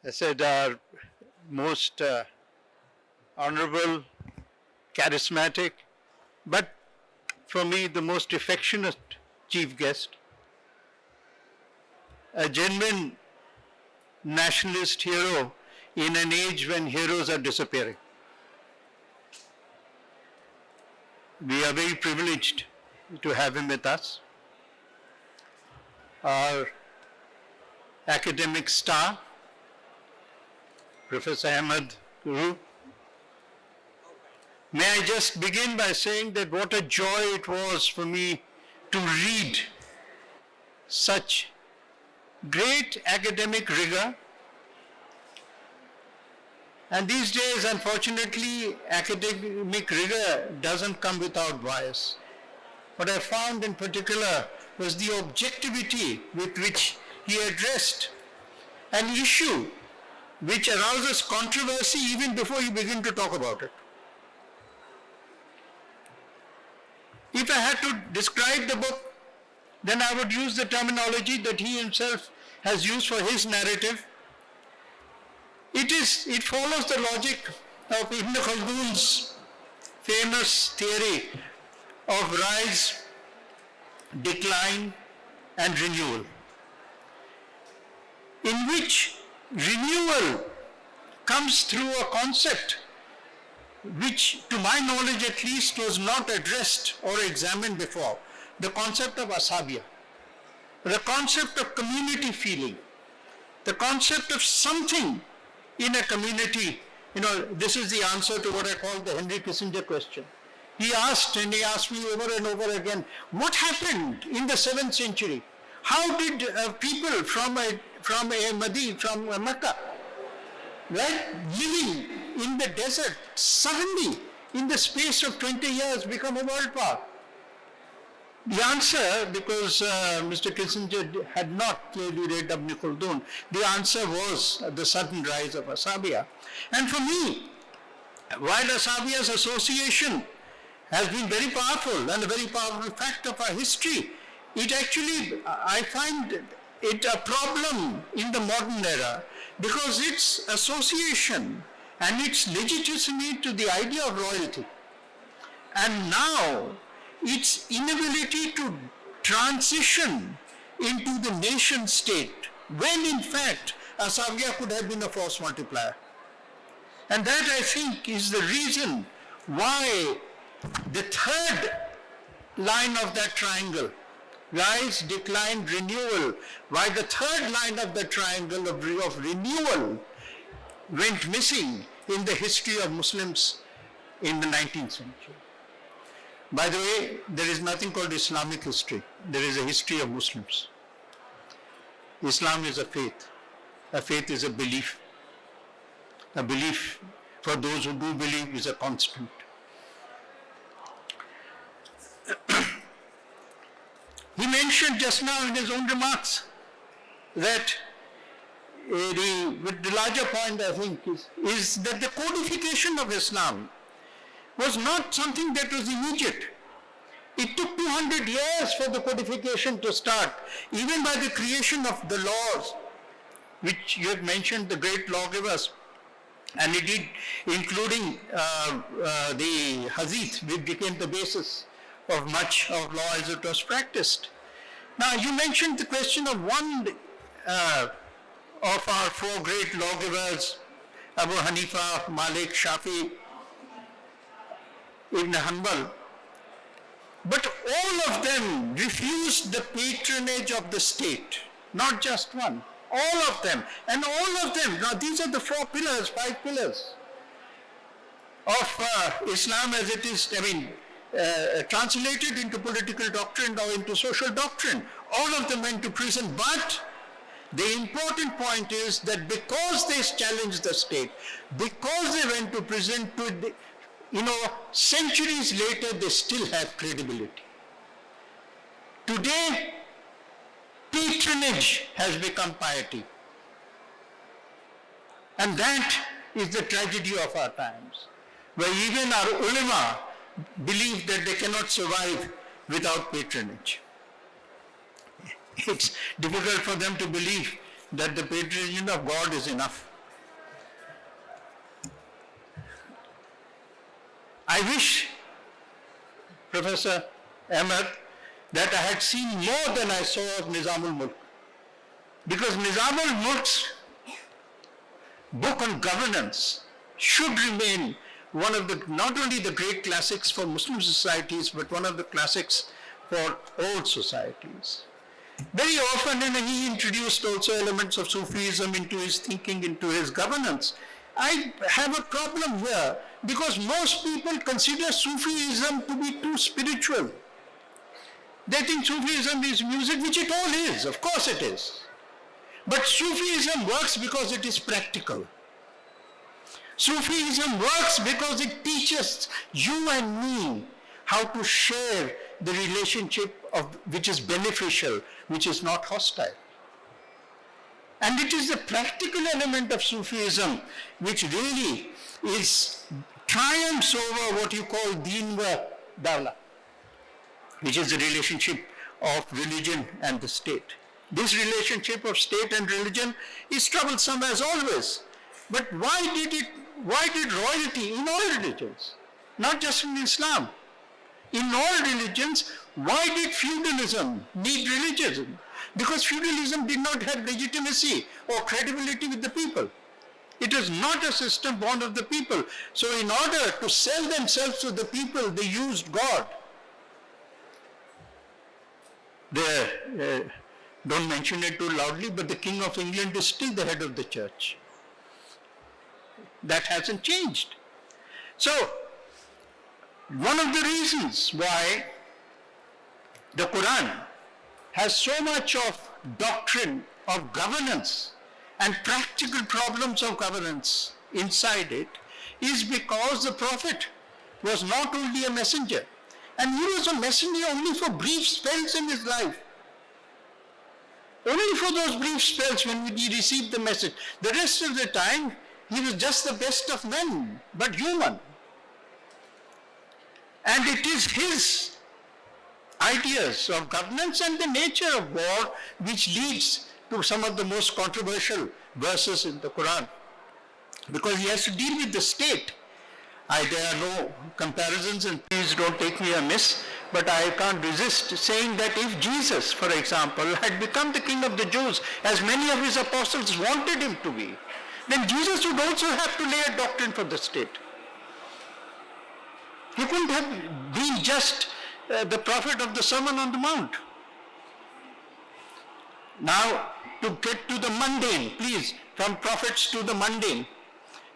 I said our most honorable, charismatic, but for me the most affectionate chief guest, a genuine nationalist hero in an age when heroes are disappearing. We are very privileged to have him with us. Our academic star, Professor Ahmad. May I just begin by saying that what a joy it was for me to read such great academic rigor. And these days, unfortunately, academic rigor doesn't come without bias. What I found in particular was the objectivity with which he addressed an issue which arouses controversy even before you begin to talk about it. If I had to describe the book, then I would use the terminology that he himself has used for his narrative. It follows the logic of Ibn Khaldun's famous theory of rise, decline, and renewal, in which renewal comes through a concept which, to my knowledge at least, was not addressed or examined before, the concept of asabiya, the concept of community feeling, the concept of something in a community. This is the answer to what I call the Henry Kissinger question. He asked me over and over again, what happened in the 7th century? How did people from Mecca, right, living in the desert, suddenly in the space of 20 years become a world power? The answer, because Mr. Kissinger had not clearly read Ibn Khaldun, the answer was the sudden rise of asabiya. And for me, while asabiya's association has been very powerful and a very powerful fact of our history, it actually, I find it a problem in the modern era because its association and its legitimacy to the idea of royalty, and now its inability to transition into the nation state, when in fact asabiya could have been a force multiplier. And that, I think, is the reason why the third line of that triangle, rise, decline, renewal, why the third line of the triangle of renewal went missing in the history of Muslims in the 19th century. By the way, there is nothing called Islamic history. There is a history of Muslims. Islam is a faith. A faith is a belief. A belief, for those who do believe, is a constant. He mentioned just now in his own remarks that the larger point, I think, is that the codification of Islam was not something that was immediate. It took 200 years for the codification to start, even by the creation of the laws, which you have mentioned, the great lawgivers, and indeed including the Hadith, which became the basis of much of law as it was practiced. Now, you mentioned the question of one of our four great lawgivers, Abu Hanifa, Malik, Shafi, Ibn Hanbal, but all of them refused the patronage of the state, not just one, all of them, and all of them, now these are the 4 pillars, 5 pillars of Islam as it is, translated into political doctrine or into social doctrine. All of them went to prison, but the important point is that because they challenged the state, because they went to prison, centuries later they still have credibility. Today, patronage has become piety. And that is the tragedy of our times, where even our ulama believe that they cannot survive without patronage. It's difficult for them to believe that the patronage of God is enough. I wish, Professor Ahmad, that I had seen more than I saw of Nizamul Mulk. Because Nizamul Mulk's book on governance should remain one of the, not only the great classics for Muslim societies, but one of the classics for all societies. Very often, and he introduced also elements of Sufism into his thinking, into his governance. I have a problem here because most people consider Sufism to be too spiritual. They think Sufism is music, which it all is, of course it is. But Sufism works because it is practical. Sufism works because it teaches you and me how to share the relationship of which is beneficial, which is not hostile. And it is the practical element of Sufism which really is triumphs over what you call deen wa dawla, which is the relationship of religion and the state. This relationship of state and religion is troublesome as always. But why did royalty in all religions, not just in Islam, in all religions, why did feudalism need religion? Because feudalism did not have legitimacy or credibility with the people. It is not a system born of the people. So in order to sell themselves to the people, they used God. Don't mention it too loudly, but the King of England is still the head of the church. That hasn't changed. So, one of the reasons why the Quran has so much of doctrine of governance and practical problems of governance inside it is because the Prophet was not only a messenger, and he was a messenger only for brief spells in his life. Only for those brief spells when he received the message. The rest of the time, he was just the best of men, but human. And it is his ideas of governance and the nature of war which leads to some of the most controversial verses in the Quran. Because he has to deal with the state. There are no comparisons, and please don't take me amiss, but I can't resist saying that if Jesus, for example, had become the king of the Jews, as many of his apostles wanted him to be, then Jesus would also have to lay a doctrine for the state. He couldn't have been just the prophet of the Sermon on the Mount. Now, to get to the mundane, please, from prophets to the mundane,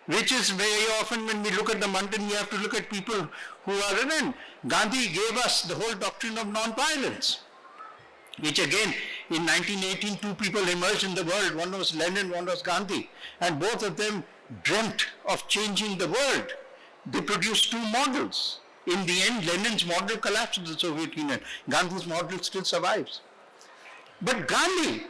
which is very often when we look at the mundane, we have to look at people who are in. Gandhi gave us the whole doctrine of non-violence, which again, in 1918, two people emerged in the world. One was Lenin, one was Gandhi. And both of them dreamt of changing the world. They produced two models. In the end, Lenin's model collapsed in the Soviet Union. Gandhi's model still survives. But Gandhi,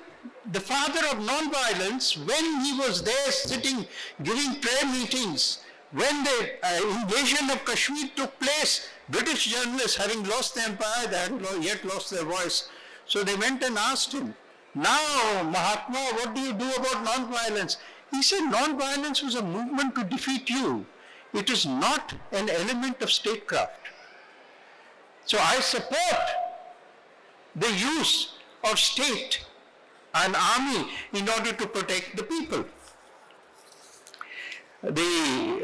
the father of non-violence, when he was there sitting, giving prayer meetings, when the invasion of Kashmir took place, British journalists, having lost the empire, they hadn't yet lost their voice. So they went and asked him, now Mahatma, what do you do about non-violence? He said, non-violence was a movement to defeat you. It is not an element of statecraft. So I support the use of state and army in order to protect the people. There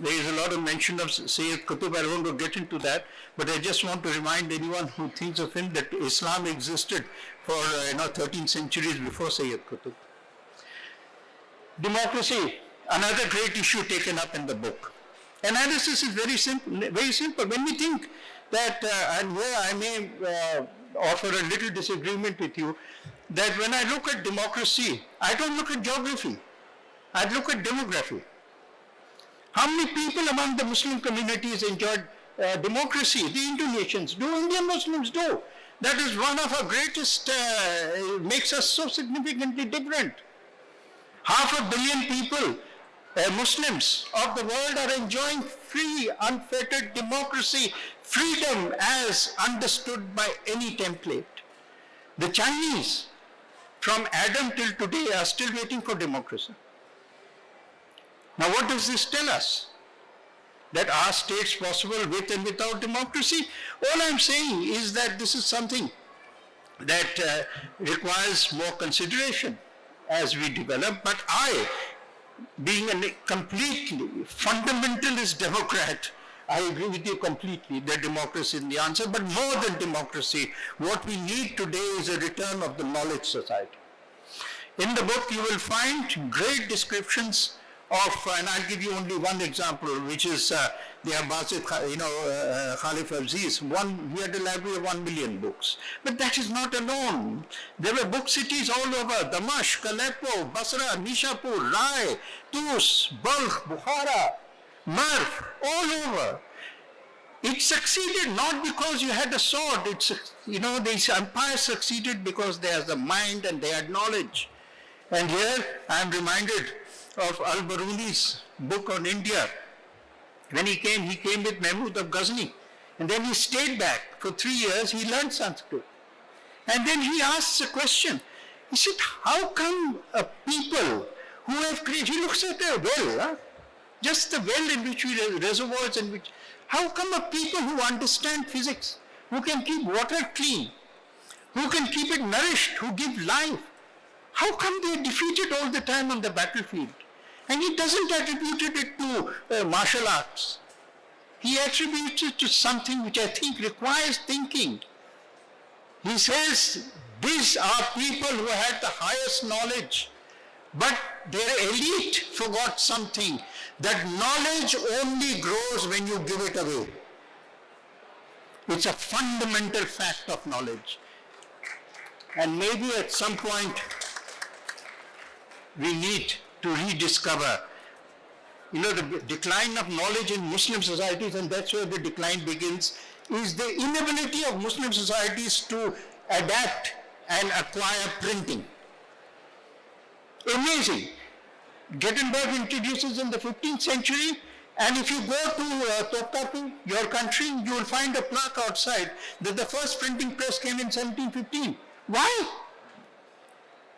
is a lot of mention of Sayyid Qutb. I don't want to get into that, but I just want to remind anyone who thinks of him that Islam existed for 13 centuries before Sayyid Qutb. Democracy, another great issue taken up in the book. Analysis is very simple. Very simple. When we think that, and here I may offer a little disagreement with you, that when I look at democracy, I don't look at geography. I look at demography. How many people among the Muslim communities enjoyed democracy? The Indonesians do, Indian Muslims do. That is one of our greatest, makes us so significantly different. 500 million people, Muslims of the world, are enjoying free, unfettered democracy, freedom as understood by any template. The Chinese, from Adam till today, are still waiting for democracy. Now what does this tell us? that are states possible with and without democracy? All I'm saying is that this is something that requires more consideration as we develop. But I, being a completely fundamentalist Democrat, I agree with you completely that democracy is the answer, but more than democracy, what we need today is a return of the knowledge society. In the book, you will find great descriptions of, and I'll give you only one example, which is the Abbasid, Khalif Aziz. He had a library of 1 million books. But that is not alone. There were book cities all over: Damashq, Aleppo, Basra, Nishapur, Rai, Tus, Balkh, Bukhara, Marv, all over. It succeeded not because you had a sword. These empires succeeded because they had the mind and they had knowledge. And here I am reminded of Al-Baruni's book on India. When he came with Mahmud of Ghazni. And then he stayed back for 3 years. He learned Sanskrit. And then he asks a question. He said, how come a people who have created, he looks at a well, just the well in which reservoirs in which, how come a people who understand physics, who can keep water clean, who can keep it nourished, who give life, how come they are defeated all the time on the battlefield? And he doesn't attribute it to martial arts. He attributes it to something which I think requires thinking. He says, these are people who had the highest knowledge, but their elite forgot something, that knowledge only grows when you give it away. It's a fundamental fact of knowledge. And maybe at some point, we need to rediscover, the decline of knowledge in Muslim societies, and that's where the decline begins, is the inability of Muslim societies to adapt and acquire printing. Amazing. Gutenberg introduces in the 15th century, and if you go to Topkapi, your country, you will find a plaque outside that the first printing press came in 1715. Why?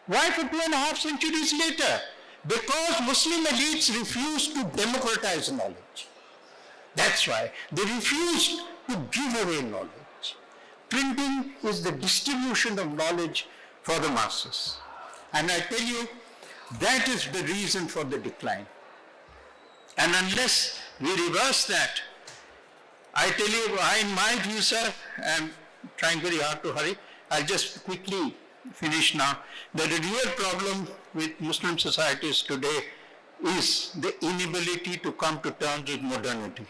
Why for 2.5 centuries later? Because Muslim elites refused to democratize knowledge. That's why. They refused to give away knowledge. Printing is the distribution of knowledge for the masses. And I tell you, that is the reason for the decline. And unless we reverse that, I tell you, in my view, sir, I'm trying very hard to hurry, I'll just quickly finish now, that the real problem with Muslim societies today is the inability to come to terms with modernity.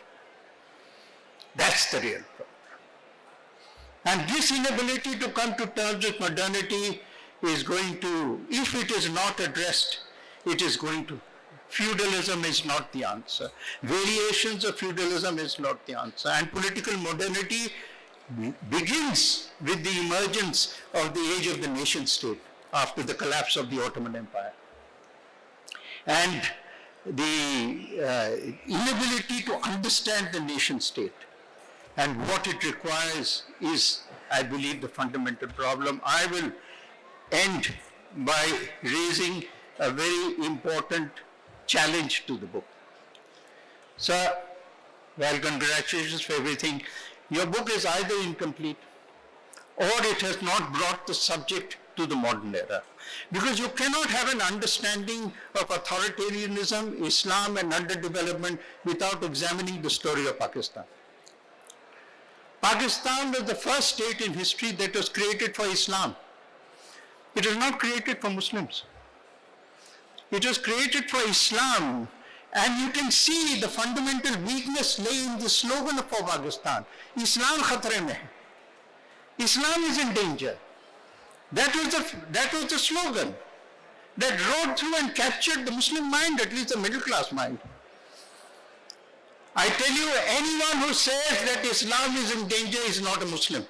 That's the real problem. And this inability to come to terms with modernity is going to, if it is not addressed, it is going to, feudalism is not the answer. Variations of feudalism is not the answer. And political modernity begins with the emergence of the age of the nation state after the collapse of the Ottoman Empire. And the inability to understand the nation state and what it requires is, I believe, the fundamental problem. I will end by raising a very important challenge to the book. Sir, well, congratulations for everything. Your book is either incomplete or it has not brought the subject to the modern era. Because you cannot have an understanding of authoritarianism, Islam and underdevelopment without examining the story of Pakistan. Pakistan was the first state in history that was created for Islam. It was not created for Muslims. It was created for Islam. And you can see the fundamental weakness lay in the slogan of Pakistan. Islam khatre mein hai. Islam is in danger. That was the slogan that rode through and captured the Muslim mind, at least the middle class mind. I tell you, anyone who says that Islam is in danger is not a Muslim.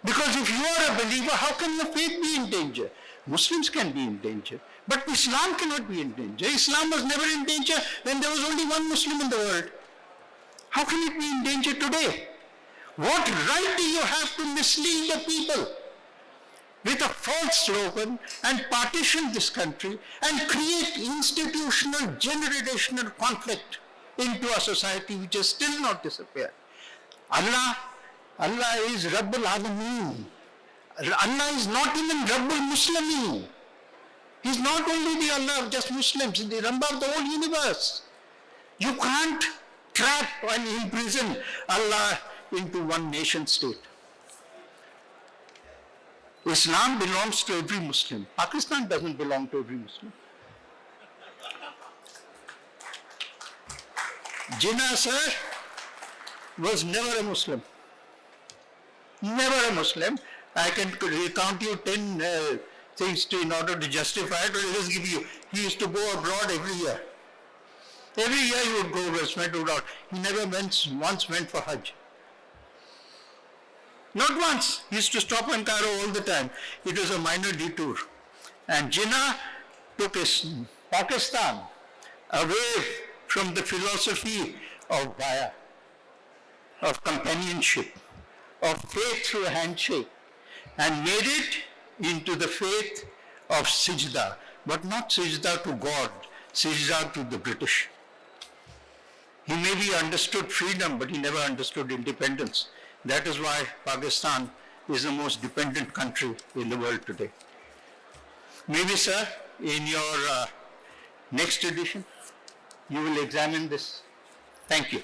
Because if you are a believer, how can your faith be in danger? Muslims can be in danger, but Islam cannot be in danger. Islam was never in danger when there was only one Muslim in the world. How can it be in danger today? What right do you have to mislead the people with a false slogan and partition this country and create institutional, generational conflict into a society which has still not disappeared. Allah is Rabbul Alameen. Allah is not even Rabbul Muslimin. He's not only the Allah of just Muslims, he's the Rabb of the whole universe. You can't trap and imprison Allah into one nation state. Islam belongs to every Muslim. Pakistan doesn't belong to every Muslim. Jinnah, sir, was never a Muslim. Never a Muslim. I can recount you 10 things in order to justify it, but I'll just give you. He used to go abroad every year. Every year he would go, spend abroad. He never once went for Hajj. Not once. He used to stop in Cairo all the time. It was a minor detour. And Jinnah took Pakistan away from the philosophy of Baya, of companionship, of faith through a handshake, and made it into the faith of Sijda, but not Sijda to God, Sijda to the British. He maybe understood freedom, but he never understood independence. That is why Pakistan is the most dependent country in the world today. Maybe, sir, in your next edition, you will examine this. Thank you.